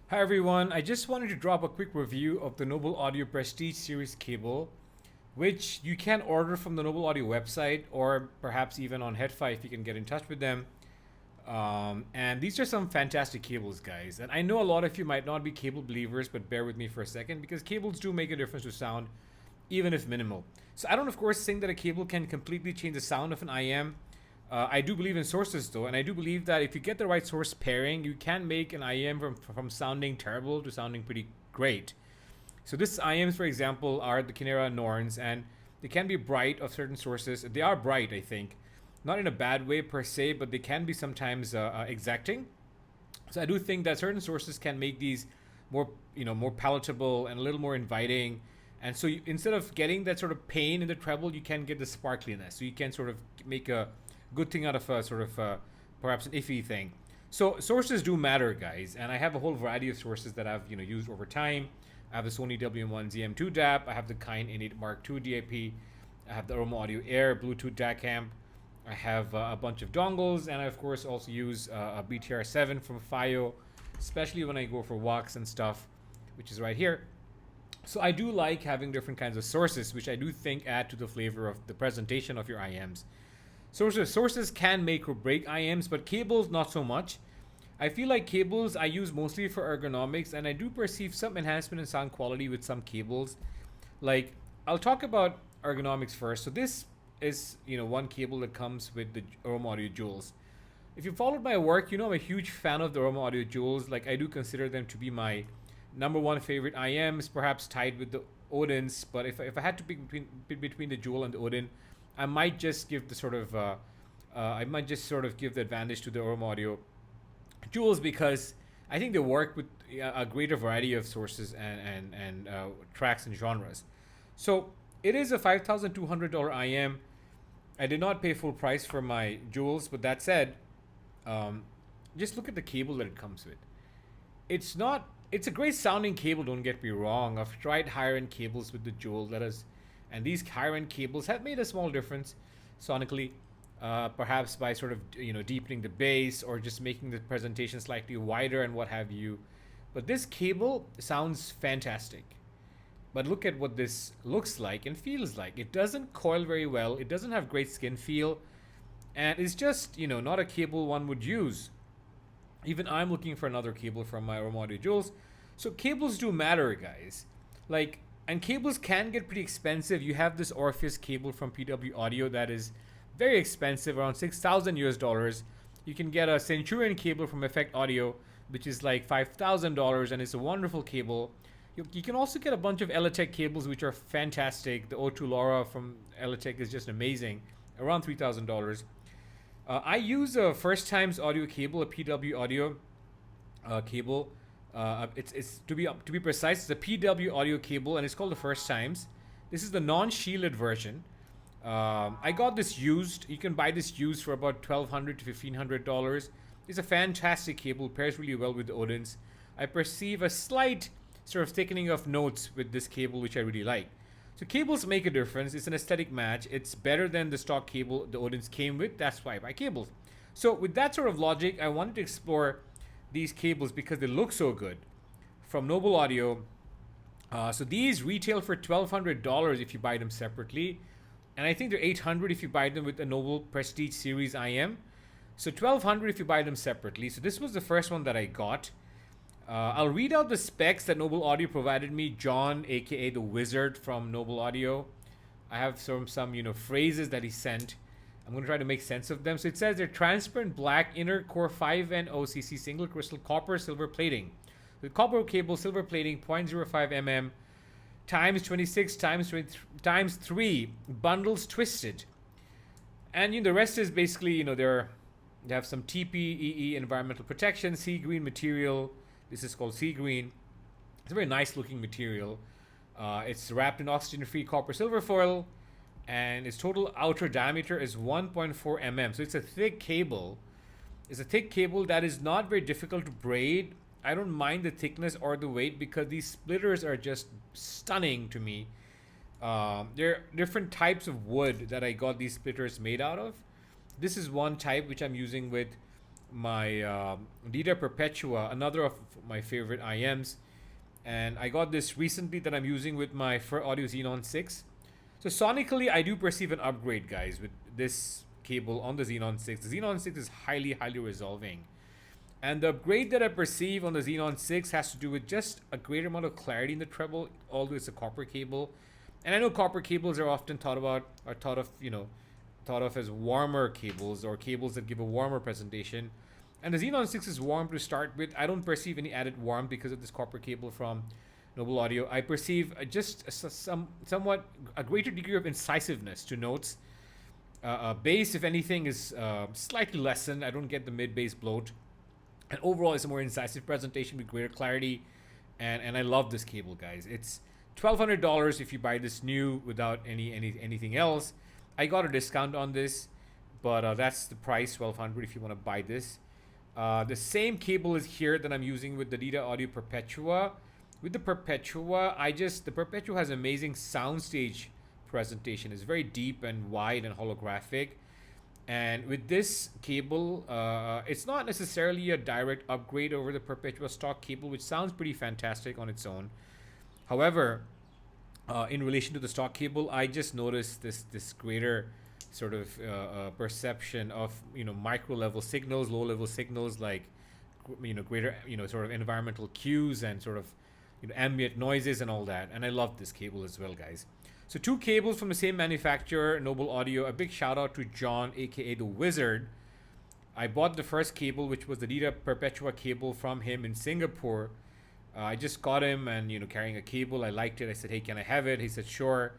Hi everyone, I just wanted to drop a quick review of the Noble Audio Prestige Series cable, which you can order from the Noble Audio website or perhaps even on Headfi if you can get in touch with them. And these are some fantastic cables, guys. And I know a lot of you might not be cable believers, but bear with me for a second because cables do make a difference to sound, even if minimal. So I don't, of course, think that a cable can completely change the sound of an IM. I do believe in sources though, and I do believe that if you get the right source pairing, you can make an IM from sounding terrible to sounding pretty great. So this IMs, for example, are the Kinera Norns, and they can be bright of certain sources. They are bright, I think, not in a bad way per se, but they can be sometimes exacting. So I do think that certain sources can make these more, more palatable and a little more inviting. And so instead of getting that sort of pain in the treble, you can get the sparkliness. So you can sort of make a good thing out of a sort of perhaps an iffy thing. So sources do matter, guys, and I have a whole variety of sources that I've used over time. I have the Sony WM1 ZM2 DAP. I have the Kine Innate Mark II DAP. I have the Aroma Audio Air Bluetooth DAC amp. I have a bunch of dongles, and I of course also use a BTR7 from FiO, especially when I go for walks and stuff, which is right here. So I do like having different kinds of sources, which I do think add to the flavor of the presentation of your IMs. Sources can make or break IMs, but cables not so much. I feel like cables I use mostly for ergonomics, and I do perceive some enhancement in sound quality with some cables. Like, I'll talk about ergonomics first. So this is one cable that comes with the Aroma Audio Jewels. If you followed my work, I'm a huge fan of the Aroma Audio Jewels. Like, I do consider them to be my number one favorite IMs, perhaps tied with the Odins. But if I had to pick between the Jewel and the Odin, I might just give the sort of give the advantage to the Aroma Audio Jewels because I think they work with a greater variety of sources and tracks and genres. So it is a $5,200 IM. I did not pay full price for my Jewels, but that said, just look at the cable that it comes with. It's not. It's a great sounding cable. Don't get me wrong. I've tried higher end cables with the Jewel. And these higher end cables have made a small difference sonically, perhaps by sort of deepening the bass or just making the presentation slightly wider and what have you. But this cable sounds fantastic. But look at what this looks like and feels like. It doesn't coil very well. It doesn't have great skin feel, and it's just not a cable one would use. Even I'm looking for another cable from my Aroma Audio Jewels. So cables do matter, guys. Like, and cables can get pretty expensive. You have this Orpheus cable from PW Audio that is very expensive, around 6,000 US dollars. You can get a Centurion cable from Effect Audio, which is like $5,000, and it's a wonderful cable. You can also get a bunch of Elitech cables, which are fantastic. The O2 Laura from Elitech is just amazing, around $3,000. I use a First Times audio cable, a PW Audio cable. It's to be precise, it's a PW Audio cable, and it's called the First Times. This is the non-shielded version. I got this used. You can buy this used for about $1,200 to $1,500. It's a fantastic cable. Pairs really well with the Odins. I perceive a slight sort of thickening of notes with this cable, which I really like. So cables make a difference. It's an aesthetic match. It's better than the stock cable the Odins came with. That's why I buy cables. So with that sort of logic, I wanted to explore these cables because they look so good from Noble Audio. So these retail for $1,200 if you buy them separately, and I think they're $800 if you buy them with a Noble Prestige Series IM. So $1,200 if you buy them separately. So this was the first one that I got. I'll read out the specs that Noble Audio provided me. John, aka the Wizard from Noble Audio. I have some phrases that he sent. I'm going to try to make sense of them. So it says they're transparent black inner core 5N OCC single crystal copper silver plating. The copper cable silver plating 0.05 mm times 26 times 3 bundles twisted. And the rest is basically they have some TPEE environmental protection, sea green material. This is called sea green. It's a very nice looking material. It's wrapped in oxygen free copper silver foil, and its total outer diameter is 1.4 mm. So it's a thick cable. It's a thick cable that is not very difficult to braid. I don't mind the thickness or the weight because these splitters are just stunning to me. There are different types of wood that I got these splitters made out of. This is one type which I'm using with my Dita Perpetua, another of my favorite IMs, and I got this recently that I'm using with my Fur Audio Xenon 6. So sonically, I do perceive an upgrade, guys, with this cable on the Xenon 6. The Xenon 6 is highly resolving. And the upgrade that I perceive on the Xenon 6 has to do with just a greater amount of clarity in the treble, although it's a copper cable. And I know copper cables are often thought of as warmer cables or cables that give a warmer presentation. And the Xenon 6 is warm to start with. I don't perceive any added warmth because of this copper cable from Noble Audio. I perceive just somewhat a greater degree of incisiveness to notes. Bass, if anything, is slightly lessened. I don't get the mid bass bloat. And overall, it's a more incisive presentation with greater clarity. And I love this cable, guys. It's $1,200 if you buy this new without anything else. I got a discount on this, but that's the price, $1,200 if you want to buy this. The same cable is here that I'm using with the Dita Audio Perpetua. With the Perpetua, the Perpetua has amazing soundstage presentation. It's very deep and wide and holographic. And with this cable, it's not necessarily a direct upgrade over the Perpetua stock cable, which sounds pretty fantastic on its own. However, in relation to the stock cable, I just noticed this greater sort of perception of micro level signals, low level signals, like greater sort of environmental cues and sort of ambient noises and all that. And I love this cable as well, guys. So two cables from the same manufacturer, Noble Audio. A big shout out to John, aka the Wizard. I bought the first cable, which was the Dita Perpetua cable from him in Singapore. I just got him and carrying a cable. I liked it. I said, hey, can I have it? He said, sure.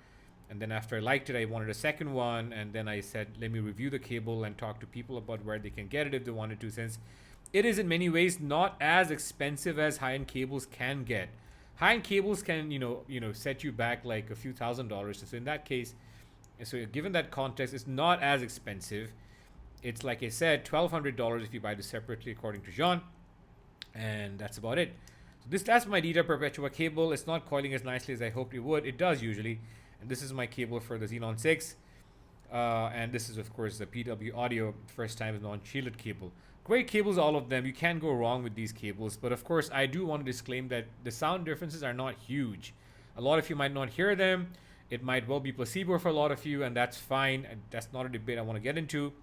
And then after I liked it, I wanted a second one. And then I said, let me review the cable and talk to people about where they can get it if they wanted to, since it is in many ways not as expensive as high-end cables can get. High-end cables can, set you back like a few $1,000s. So in that case, so given that context, it's not as expensive. It's like I said, $1,200 if you buy this separately, according to Jean. And that's about it. So that's my Dita Perpetua cable. It's not coiling as nicely as I hoped it would. It does usually. And this is my cable for the Xenon 6. And this is, of course, the PW Audio first time non-shielded cable. Great cables, all of them. You can't go wrong with these cables. But of course, I do want to disclaim that the sound differences are not huge. A lot of you might not hear them. It might well be placebo for a lot of you, and that's fine. That's not a debate I want to get into.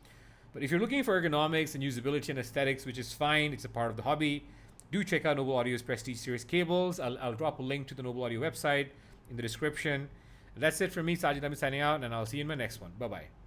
But if you're looking for ergonomics and usability and aesthetics, which is fine, it's a part of the hobby, do check out Noble Audio's Prestige Series cables. I'll drop a link to the Noble Audio website in the description. That's it from me, Sajid. I'm signing out, and I'll see you in my next one. Bye-bye.